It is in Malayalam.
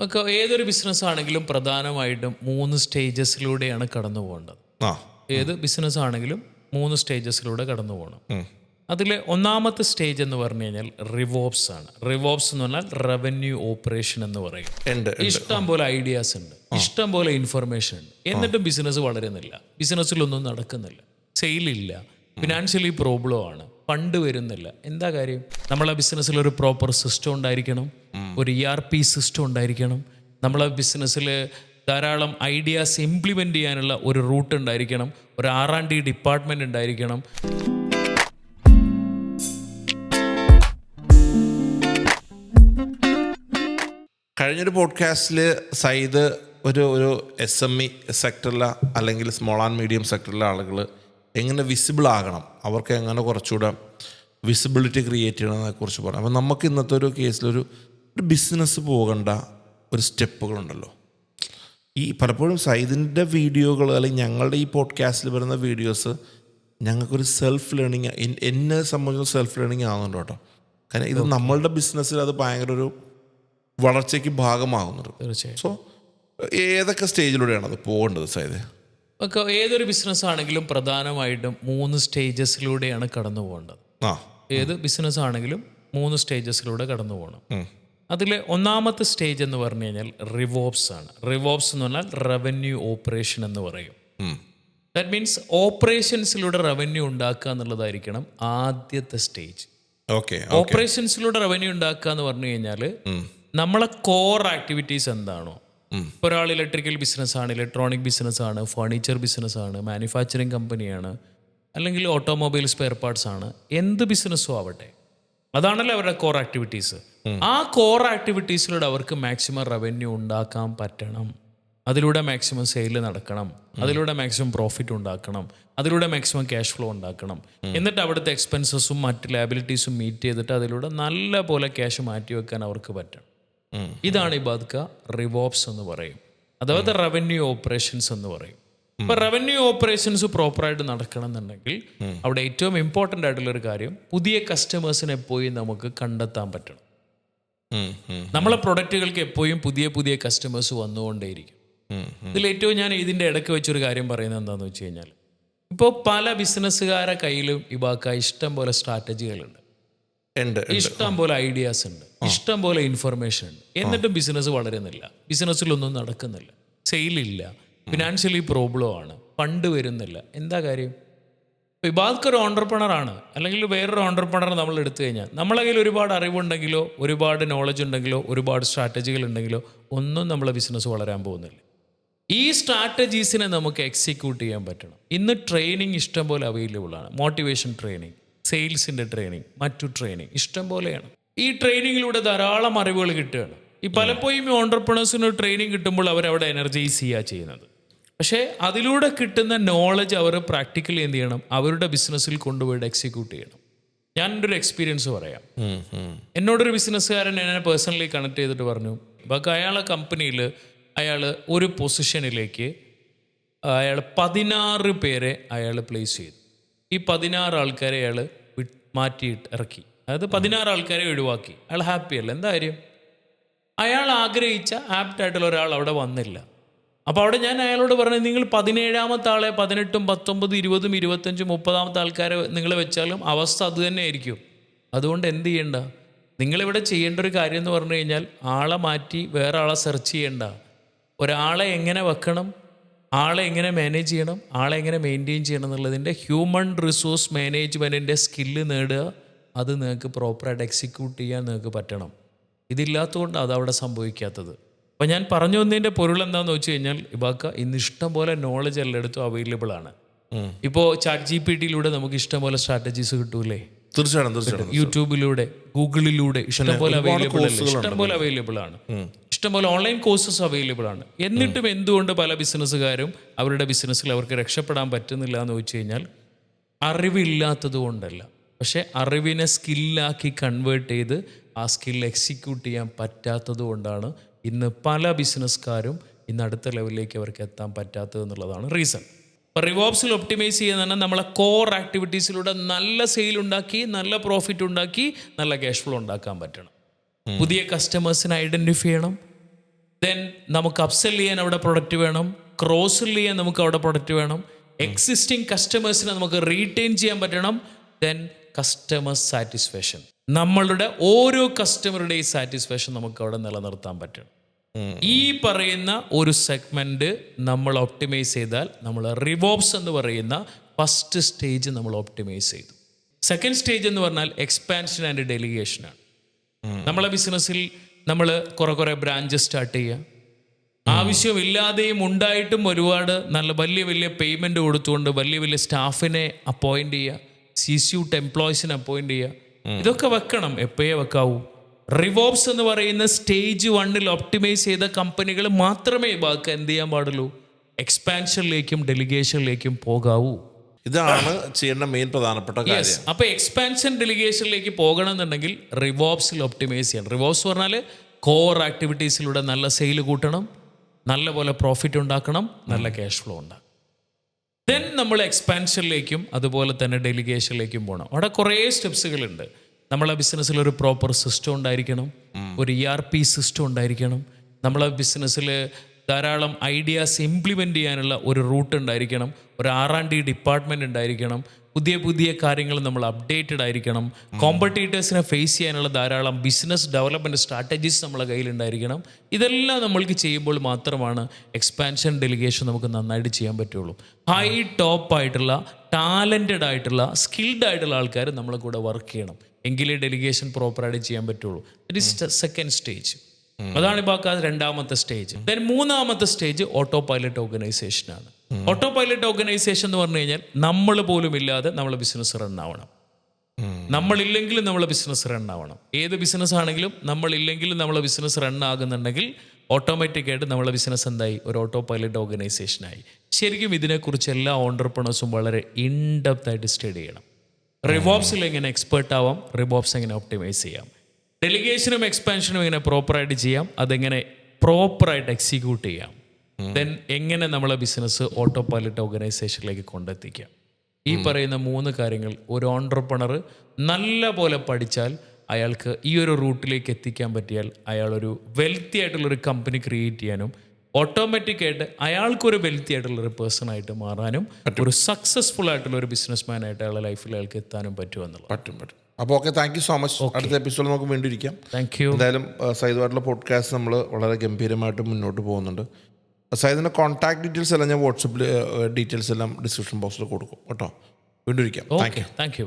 ഒക്കെ ഏതൊരു ബിസിനസ് ആണെങ്കിലും പ്രധാനമായിട്ടും 3 സ്റ്റേജസിലൂടെയാണ് കടന്നു പോകേണ്ടത്. ഏത് ബിസിനസ് ആണെങ്കിലും 3 സ്റ്റേജസിലൂടെ കടന്നു പോകണം. അതിൽ ഒന്നാമത്തെ സ്റ്റേജ് എന്ന് പറഞ്ഞു കഴിഞ്ഞാൽ റിവോപ്സ് ആണ്. റിവോപ്സ് എന്ന് പറഞ്ഞാൽ റവന്യൂ ഓപ്പറേഷൻ എന്ന് പറയും. ഇഷ്ടം പോലെ ഐഡിയാസ് ഉണ്ട്, ഇഷ്ടം പോലെ ഇൻഫർമേഷൻ ഉണ്ട്, എന്നിട്ടും ബിസിനസ് വളരുന്നില്ല, ബിസിനസ്സിലൊന്നും നടക്കുന്നില്ല, സെയിലില്ല, ഫിനാൻഷ്യലി പ്രോബ്ലം ആണ്, ഫണ്ട് വരുന്നില്ല. എന്താ കാര്യം? നമ്മളെ ബിസിനസ്സിൽ ഒരു പ്രോപ്പർ സിസ്റ്റം ഉണ്ടായിരിക്കണം, ഒരു ERP സിസ്റ്റം ഉണ്ടായിരിക്കണം, നമ്മളെ ബിസിനസ്സിൽ ധാരാളം ഐഡിയാസ് ഇംപ്ലിമെൻ്റ് ചെയ്യാനുള്ള ഒരു റൂട്ട് ഉണ്ടായിരിക്കണം, ഒരു R&D ഡിപ്പാർട്ട്മെൻറ്റ് ഉണ്ടായിരിക്കണം. കഴിഞ്ഞൊരു പോഡ്കാസ്റ്റിൽ സയ്യിദ് ഒരു SME സെക്ടറിലെ അല്ലെങ്കിൽ സ്മോൾ ആൻഡ് മീഡിയം സെക്ടറിലെ ആളുകൾ എങ്ങനെ വിസിബിൾ ആകണം, അവർക്ക് എങ്ങനെ കുറച്ചുകൂടെ വിസിബിലിറ്റി ക്രിയേറ്റ് ചെയ്യണമെന്നതിനെ കുറിച്ച് പറയാം. അപ്പം നമുക്ക് ഇന്നത്തെ ഒരു കേസിലൊരു ബിസിനസ് പോകേണ്ട ഒരു സ്റ്റെപ്പുകളുണ്ടല്ലോ. ഈ പലപ്പോഴും സയ്യിദിൻ്റെ വീഡിയോകൾ അല്ലെങ്കിൽ ഞങ്ങളുടെ ഈ പോഡ്കാസ്റ്റിൽ വരുന്ന വീഡിയോസ് ഞങ്ങൾക്കൊരു സെൽഫ് ലേണിങ്, എന്നെ സംബന്ധിച്ച് സെൽഫ് ലേണിങ് ആകുന്നുണ്ട് കേട്ടോ. കാരണം ഇത് നമ്മളുടെ ബിസിനസ്സിൽ അത് ഭയങ്കര ഒരു വളർച്ചയ്ക്ക് ഭാഗമാകുന്നുണ്ട്. തീർച്ചയായും. സോ ഏതൊക്കെ സ്റ്റേജിലൂടെയാണ് അത് പോകേണ്ടത് സയ്യിദ്? ഒക്കെ ഏതൊരു ബിസിനസ് ആണെങ്കിലും പ്രധാനമായിട്ടും 3 സ്റ്റേജസിലൂടെയാണ് കടന്നു പോകേണ്ടത്. ഏത് ബിസിനസ് ആണെങ്കിലും 3 സ്റ്റേജസിലൂടെ കടന്നു പോകണം. അതിൽ ഒന്നാമത്തെ സ്റ്റേജ് എന്ന് പറഞ്ഞു കഴിഞ്ഞാൽ റിവോപ്സ് ആണ്. റിവോപ്സ് എന്ന് പറഞ്ഞാൽ റവന്യൂ ഓപ്പറേഷൻ എന്ന് പറയും. ദാറ്റ് മീൻസ് ഓപ്പറേഷൻസിലൂടെ റവന്യൂ ഉണ്ടാക്കുക എന്നുള്ളതായിരിക്കണം ആദ്യത്തെ സ്റ്റേജ്. ഓപ്പറേഷൻസിലൂടെ റവന്യൂ ഉണ്ടാക്കുക എന്ന് പറഞ്ഞു കഴിഞ്ഞാൽ നമ്മളെ കോർ ആക്ടിവിറ്റീസ് എന്താണോ, ഇപ്പോൾ ഒരാൾ ഇലക്ട്രിക്കൽ ബിസിനസ്സാണ്, ഇലക്ട്രോണിക് ബിസിനസ്സാണ്, ഫർണിച്ചർ ബിസിനസ്സാണ്, മാനുഫാക്ചറിങ് കമ്പനിയാണ്, അല്ലെങ്കിൽ ഓട്ടോമൊബൈൽ സ്പെയർ പാർട്സ് ആണ്, എന്ത് ബിസിനസ്സും ആവട്ടെ, അതാണല്ലോ അവരുടെ കോർ ആക്ടിവിറ്റീസ്. ആ കോർ ആക്ടിവിറ്റീസിലൂടെ അവർക്ക് മാക്സിമം റവന്യൂ ഉണ്ടാക്കാൻ പറ്റണം, അതിലൂടെ മാക്സിമം സെയിൽ നടക്കണം, അതിലൂടെ മാക്സിമം പ്രോഫിറ്റ് ഉണ്ടാക്കണം, അതിലൂടെ മാക്സിമം ക്യാഷ് ഫ്ലോ ഉണ്ടാക്കണം, എന്നിട്ട് അവിടുത്തെ എക്സ്പെൻസസും മറ്റ് ലാബിലിറ്റീസും മീറ്റ് ചെയ്തിട്ട് അതിലൂടെ നല്ല പോലെ ക്യാഷ് മാറ്റി വെക്കാൻ അവർക്ക് പറ്റണം. ഇതാണ് ഇബാദ്ക റിവോപ്സ് എന്ന് പറയും, അതായത് റവന്യൂ ഓപ്പറേഷൻസ് എന്ന് പറയും. ഇപ്പൊ റവന്യൂ ഓപ്പറേഷൻസ് പ്രോപ്പറായിട്ട് നടക്കണം എന്നുണ്ടെങ്കിൽ അവിടെ ഏറ്റവും ഇമ്പോർട്ടൻ്റ് ആയിട്ടുള്ളൊരു കാര്യം പുതിയ കസ്റ്റമേഴ്സിനെ എപ്പോഴും നമുക്ക് കണ്ടെത്താൻ പറ്റണം. നമ്മളെ പ്രൊഡക്റ്റുകൾക്ക് എപ്പോഴും പുതിയ പുതിയ കസ്റ്റമേഴ്സ് വന്നുകൊണ്ടേയിരിക്കും. ഇതിൽ ഏറ്റവും ഞാൻ ഇതിൻ്റെ ഇടയ്ക്ക് വെച്ചൊരു കാര്യം പറയുന്നത് എന്താണെന്ന് വെച്ച് കഴിഞ്ഞാൽ, ഇപ്പോൾ പല ബിസിനസ്സുകാരുടെ കയ്യിലും ഇബാക്ക ഇഷ്ടം പോലെ സ്ട്രാറ്റജികളുണ്ട്, ഇഷ്ടം പോലെ ഐഡിയാസ് ഉണ്ട്, ഇഷ്ടം പോലെ ഇൻഫർമേഷൻ ഉണ്ട്, എന്നിട്ടും ബിസിനസ് വളരുന്നില്ല, ബിസിനസ്സിലൊന്നും നടക്കുന്നില്ല, സെയിലില്ല, ഫിനാൻഷ്യലി പ്രോബ്ലം ആണ്, ഫണ്ട് വരുന്നില്ല. എന്താ കാര്യം? ഇബാദ്ക ഒരു ഓണ്ടർപ്രണർ ആണ്, അല്ലെങ്കിൽ വേറൊരു ഓണ്ടർപ്രണർ നമ്മൾ എടുത്തു കഴിഞ്ഞാൽ നമ്മളെ കയ്യിൽ ഒരുപാട് അറിവുണ്ടെങ്കിലോ ഒരുപാട് നോളജ് ഉണ്ടെങ്കിലോ ഒരുപാട് സ്ട്രാറ്റജികൾ ഉണ്ടെങ്കിലോ ഒന്നും നമ്മളെ ബിസിനസ് വളരാൻ പോകുന്നില്ല. ഈ സ്ട്രാറ്റജീസിനെ നമുക്ക് എക്സിക്യൂട്ട് ചെയ്യാൻ പറ്റണം. ഇന്ന് ട്രെയിനിങ് ഇഷ്ടം പോലെ അവൈലബിൾ ആണ്. മോട്ടിവേഷൻ ട്രെയിനിങ്, സെയിൽസിൻ്റെ ട്രെയിനിങ്, മറ്റു ട്രെയിനിങ് ഇഷ്ടം പോലെയാണ്. ഈ ട്രെയിനിങ്ങിലൂടെ ധാരാളം അറിവുകൾ കിട്ടുകയാണ്. ഈ പലപ്പോഴും ഈ ഓണ്ടർപ്രണേഴ്സിന് ട്രെയിനിങ് കിട്ടുമ്പോൾ അവരവിടെ എനർജൈസ് ചെയ്യുക ചെയ്യുന്നത്. പക്ഷേ അതിലൂടെ കിട്ടുന്ന നോളജ് അവർ പ്രാക്ടിക്കലി എന്ത് ചെയ്യണം? അവരുടെ ബിസിനസ്സിൽ കൊണ്ടുപോയിട്ട് എക്സിക്യൂട്ട് ചെയ്യണം. ഞാൻ എൻ്റെ ഒരു എക്സ്പീരിയൻസ് പറയാം. എന്നോടൊരു ബിസിനസ്സുകാരൻ എന്നെ പേഴ്സണലി കണക്ട് ചെയ്തിട്ട് പറഞ്ഞു, ബാക്കി അയാളെ കമ്പനിയിൽ അയാൾ ഒരു പൊസിഷനിലേക്ക് അയാൾ 16 പേരെ അയാൾ പ്ലേസ് ചെയ്തു. ഈ 16 ആൾക്കാരെ അയാൾ മാറ്റിയിട്ട് ഇറക്കി, അതായത് 16 ആൾക്കാരെ ഒഴിവാക്കി. അയാൾ ഹാപ്പിയല്ല. എന്താ കാര്യം? അയാൾ ആഗ്രഹിച്ച ആപ്റ്റായിട്ടുള്ള ഒരാൾ അവിടെ വന്നില്ല. അപ്പോൾ അവിടെ ഞാൻ അയാളോട് പറഞ്ഞു, നിങ്ങൾ 17ാമത്തെ ആളെ 18, 19, 20, 25, 30ാമത്തെ ആൾക്കാരെ നിങ്ങൾ വെച്ചാലും അവസ്ഥ അത് തന്നെ ആയിരിക്കും. അതുകൊണ്ട് എന്ത് ചെയ്യണ്ട, നിങ്ങളിവിടെ ചെയ്യേണ്ട ഒരു കാര്യം എന്ന് പറഞ്ഞു കഴിഞ്ഞാൽ ആളെ മാറ്റി വേറെ ആളെ സെർച്ച് ചെയ്യണ്ട. ഒരാളെ എങ്ങനെ വെക്കണം, ആളെ എങ്ങനെ മാനേജ് ചെയ്യണം, ആളെ എങ്ങനെ മെയിൻറ്റെയിൻ ചെയ്യണം എന്നുള്ളതിൻ്റെ ഹ്യൂമൻ റിസോഴ്സ് മാനേജ്മെൻറ്റിൻ്റെ സ്കില്ല് നേടുക. അത് നിങ്ങൾക്ക് പ്രോപ്പറായിട്ട് എക്സിക്യൂട്ട് ചെയ്യാൻ നിങ്ങൾക്ക് പറ്റണം. ഇതില്ലാത്തതുകൊണ്ട് അതവിടെ സംഭവിക്കാത്തത്. അപ്പോൾ ഞാൻ പറഞ്ഞു വന്നതിൻ്റെ പൊരുൾ എന്താണെന്ന് വെച്ച് കഴിഞ്ഞാൽ, ഇബാക്ക ഇന്ന് ഇഷ്ടം പോലെ നോളജ് എല്ലായിടത്തും അവൈലബിൾ ആണ്. ഇപ്പോൾ ChatGPT-യിലൂടെ നമുക്ക് ഇഷ്ടം പോലെ സ്ട്രാറ്റജീസ് കിട്ടൂലേ? തീർച്ചയായിട്ടും. യൂട്യൂബിലൂടെ, ഗൂഗിളിലൂടെ ഇഷ്ടംപോലെ അവൈലബിൾ ആണ്, ഇഷ്ടംപോലെ അവൈലബിൾ ആണ്, ഇഷ്ടംപോലെ ഓൺലൈൻ കോഴ്സസ് അവൈലബിൾ ആണ്. എന്നിട്ടും എന്തുകൊണ്ട് പല ബിസിനസ്സുകാരും അവരുടെ ബിസിനസ്സിൽ അവർക്ക് രക്ഷപ്പെടാൻ പറ്റുന്നില്ല എന്ന് വെച്ച് കഴിഞ്ഞാൽ അറിവില്ലാത്തത് കൊണ്ടല്ല, പക്ഷേ അറിവിനെ സ്കില്ലാക്കി കൺവേർട്ട് ചെയ്ത് ആ സ്കിൽ എക്സിക്യൂട്ട് ചെയ്യാൻ പറ്റാത്തത് കൊണ്ടാണ് ഇന്ന് പല ബിസിനസ്സുകാരും ഇന്ന് അടുത്ത ലെവലിലേക്ക് അവർക്ക് എത്താൻ പറ്റാത്തത് എന്നുള്ളതാണ് റീസൺ. ഇപ്പോൾ റിവോപ്സിൽ ഒപ്റ്റിമൈസ് ചെയ്യുന്ന നമ്മളെ കോർ ആക്ടിവിറ്റീസിലൂടെ നല്ല സെയിൽ ഉണ്ടാക്കി, നല്ല പ്രോഫിറ്റ് ഉണ്ടാക്കി, നല്ല ക്യാഷ് ഫ്ലോ ഉണ്ടാക്കാൻ പറ്റണം. പുതിയ കസ്റ്റമേഴ്സിനെ ഐഡൻറ്റിഫൈ ചെയ്യണം, ദെൻ നമുക്ക് അപ്സെൽ ചെയ്യാൻ അവിടെ പ്രൊഡക്റ്റ് വേണം, ക്രോസ് ചെയ്യാൻ നമുക്ക് അവിടെ പ്രൊഡക്റ്റ് വേണം, എക്സിസ്റ്റിംഗ് കസ്റ്റമേഴ്സിനെ നമുക്ക് റീറ്റെയിൻ ചെയ്യാൻ പറ്റണം, ദെൻ കസ്റ്റമർ സാറ്റിസ്ഫാക്ഷൻ, നമ്മളുടെ ഓരോ കസ്റ്റമറുടെയും സാറ്റിസ്ഫാക്ഷൻ നമുക്ക് അവിടെ നിലനിർത്താൻ പറ്റണം. ഈ പറയുന്ന ഒരു സെഗ്മെന്റ് നമ്മൾ ഒപ്റ്റിമൈസ് ചെയ്താൽ നമ്മൾ റിവോപ്സ് എന്ന് പറയുന്ന ഫസ്റ്റ് സ്റ്റേജ് നമ്മൾ ഒപ്റ്റിമൈസ് ചെയ്തു. സെക്കൻഡ് സ്റ്റേജ് എന്ന് പറഞ്ഞാൽ എക്സ്പാൻഷൻ ആൻഡ് ഡെലിഗേഷനാണ്. നമ്മളെ ബിസിനസ്സിൽ നമ്മൾ കുറേ ബ്രാഞ്ചസ് സ്റ്റാർട്ട് ചെയ്യുക, ആവശ്യമില്ലാതെയും ഉണ്ടായിട്ടും ഒരുപാട് നല്ല വലിയ പേയ്മെൻറ്റ് കൊടുത്തുകൊണ്ട് വലിയ സ്റ്റാഫിനെ അപ്പോയിൻ്റ് ചെയ്യുക, CSUT എംപ്ലോയീസിനെ അപ്പോയിൻ്റ് ചെയ്യുക, ഇതൊക്കെ വെക്കണം, എപ്പോഴേ വെക്കാവൂ. റിവോപ്സ് എന്ന് പറയുന്ന സ്റ്റേജ് 1 ഒപ്റ്റിമൈസ് ചെയ്ത കമ്പനികൾ മാത്രമേ ബാക്കി എന്ത് ചെയ്യാൻ പാടുള്ളൂ, എക്സ്പാൻഷനിലേക്കും ഡെലിഗേഷനിലേക്കും പോകാവൂ. ഇതാണ് ചെയ്യേണ്ട മെയിൻ പ്രധാനപ്പെട്ട കാര്യം. അപ്പോൾ എക്സ്പാൻഷൻ ഡെലിഗേഷനിലേക്ക് പോകണമെന്നുണ്ടെങ്കിൽ റിവോപ്സിൽ ഒപ്റ്റിമൈസ് ചെയ്യണം. റിവോപ്സ് പറഞ്ഞാൽ കോർ ആക്ടിവിറ്റീസിലൂടെ നല്ല സെയിൽ കൂട്ടണം, നല്ല പോലെ പ്രോഫിറ്റ് ഉണ്ടാക്കണം, നല്ല ക്യാഷ് ഫ്ലോ ഉണ്ടാക്കണം. ദെൻ നമ്മൾ എക്സ്പാൻഷനിലേക്കും അതുപോലെ തന്നെ ഡെലിഗേഷനിലേക്കും പോകണം. അവിടെ കുറേ സ്റ്റെപ്സുകളുണ്ട്. നമ്മളെ ബിസിനസ്സിൽ ഒരു പ്രോപ്പർ സിസ്റ്റം ഉണ്ടായിരിക്കണം, ഒരു ERP സിസ്റ്റം ഉണ്ടായിരിക്കണം, നമ്മളെ ബിസിനസ്സിൽ ധാരാളം ഐഡിയാസ് ഇംപ്ലിമെൻ്റ് ചെയ്യാനുള്ള ഒരു റൂട്ട് ഉണ്ടായിരിക്കണം, ഒരു R&D ഡിപ്പാർട്ട്മെൻറ്റ് ഉണ്ടായിരിക്കണം, പുതിയ കാര്യങ്ങൾ നമ്മൾ അപ്ഡേറ്റഡ് ആയിരിക്കണം, കോമ്പറ്റീറ്റേഴ്സിനെ ഫേസ് ചെയ്യാനുള്ള ധാരാളം ബിസിനസ് ഡെവലപ്മെൻറ്റ് സ്ട്രാറ്റജീസ് നമ്മളെ കയ്യിലുണ്ടായിരിക്കണം. ഇതെല്ലാം നമ്മൾക്ക് ചെയ്യുമ്പോൾ മാത്രമാണ് എക്സ്പാൻഷൻ ഡെലിഗേഷൻ നമുക്ക് നന്നായിട്ട് ചെയ്യാൻ പറ്റുള്ളൂ. ഹൈ ടോപ്പ് ആയിട്ടുള്ള ടാലൻറ്റഡ് ആയിട്ടുള്ള സ്കിൽഡ് ആയിട്ടുള്ള ആൾക്കാർ നമ്മളെ കൂടെ വർക്ക് ചെയ്യണം, എങ്കിലേ ഡെലിഗേഷൻ പ്രോപ്പറായിട്ട് ചെയ്യാൻ പറ്റുള്ളൂ. It is second stage. അതാണ് ഇപ്പോൾ രണ്ടാമത്തെ സ്റ്റേജ്. ദെൻ മൂന്നാമത്തെ സ്റ്റേജ് ഓട്ടോ പൈലറ്റ് ഓർഗനൈസേഷനാണ്. ഓട്ടോ പൈലറ്റ് ഓർഗനൈസേഷൻ എന്ന് പറഞ്ഞു കഴിഞ്ഞാൽ നമ്മൾ പോലും ഇല്ലാതെ നമ്മളെ ബിസിനസ് റൺ ആവണം. നമ്മളില്ലെങ്കിലും നമ്മളെ ബിസിനസ് റൺ ആവണം. ഏത് ബിസിനസ് ആണെങ്കിലും നമ്മളില്ലെങ്കിലും നമ്മളെ ബിസിനസ് റൺ ആകുന്നുണ്ടെങ്കിൽ ഓട്ടോമാറ്റിക്കായിട്ട് നമ്മളെ ബിസിനസ് എന്തായി, ഒരു ഓട്ടോ പൈലറ്റ് ഓർഗനൈസേഷനായി. ശരിക്കും ഇതിനെക്കുറിച്ച് എല്ലാ ഓണ്ടർപ്രണേഴ്സും വളരെ ഇൻഡെപ്ത് ആയിട്ട് സ്റ്റഡി ചെയ്യണം. റിവോപ്സിൽ എങ്ങനെ എക്സ്പേർട്ട് ആവാം, റിവോപ്സ് എങ്ങനെ ഒപ്റ്റിമൈസ് ചെയ്യാം, ഡെലിഗേഷനും എക്സ്പാൻഷനും എങ്ങനെ പ്രോപ്പറായിട്ട് ചെയ്യാം, അതെങ്ങനെ പ്രോപ്പറായിട്ട് എക്സിക്യൂട്ട് ചെയ്യാം, ദെൻ എങ്ങനെ നമ്മളെ ബിസിനസ് ഓട്ടോ പൈലറ്റ് ഓർഗനൈസേഷനിലേക്ക് കൊണ്ടെത്തിക്കാം. ഈ പറയുന്ന 3 കാര്യങ്ങൾ ഒരു ഓണ്ടർപ്രണർ നല്ല പോലെ പഠിച്ചാൽ അയാൾക്ക് ഈ ഒരു റൂട്ടിലേക്ക് എത്തിക്കാൻ പറ്റിയാൽ അയാളൊരു വെൽത്തി ആയിട്ടുള്ളൊരു കമ്പനി ക്രിയേറ്റ് ചെയ്യാനും ഓട്ടോമാറ്റിക്കായിട്ട് അയാൾക്കൊരു വെൽത്തി ആയിട്ടുള്ളൊരു പേഴ്സണായിട്ട് മാറാനും ഒരു സക്സസ്ഫുൾ ആയിട്ടുള്ള ഒരു ബിസിനസ് മാൻ ആയിട്ട് അയാളുടെ ലൈഫിൽ അയാൾക്ക് എത്താനും പറ്റുമെന്നുള്ളത്. പറ്റും. അപ്പോൾ okay, thank you so much. അടുത്ത എപ്പിസോഡ് നമുക്ക് വീണ്ടും ഇരിക്കാം. Thank you. എന്തായാലും സൈദുമായിട്ടുള്ള പോഡ്കാസ്റ്റ് നമ്മൾ വളരെ ഗംഭീരമായിട്ട് മുന്നോട്ട് പോകുന്നുണ്ട്. സൈദിൻ്റെ കോൺടാക്ട് ഡീറ്റെയിൽസ് എല്ലാം ഞാൻ വാട്സപ്പിൽ ഡീറ്റെയിൽസ് എല്ലാം ഡിസ്ക്രിപ്ഷൻ ബോക്സിൽ കൊടുക്കും കേട്ടോ. വീണ്ടും ഇരിക്കാം. Thank you.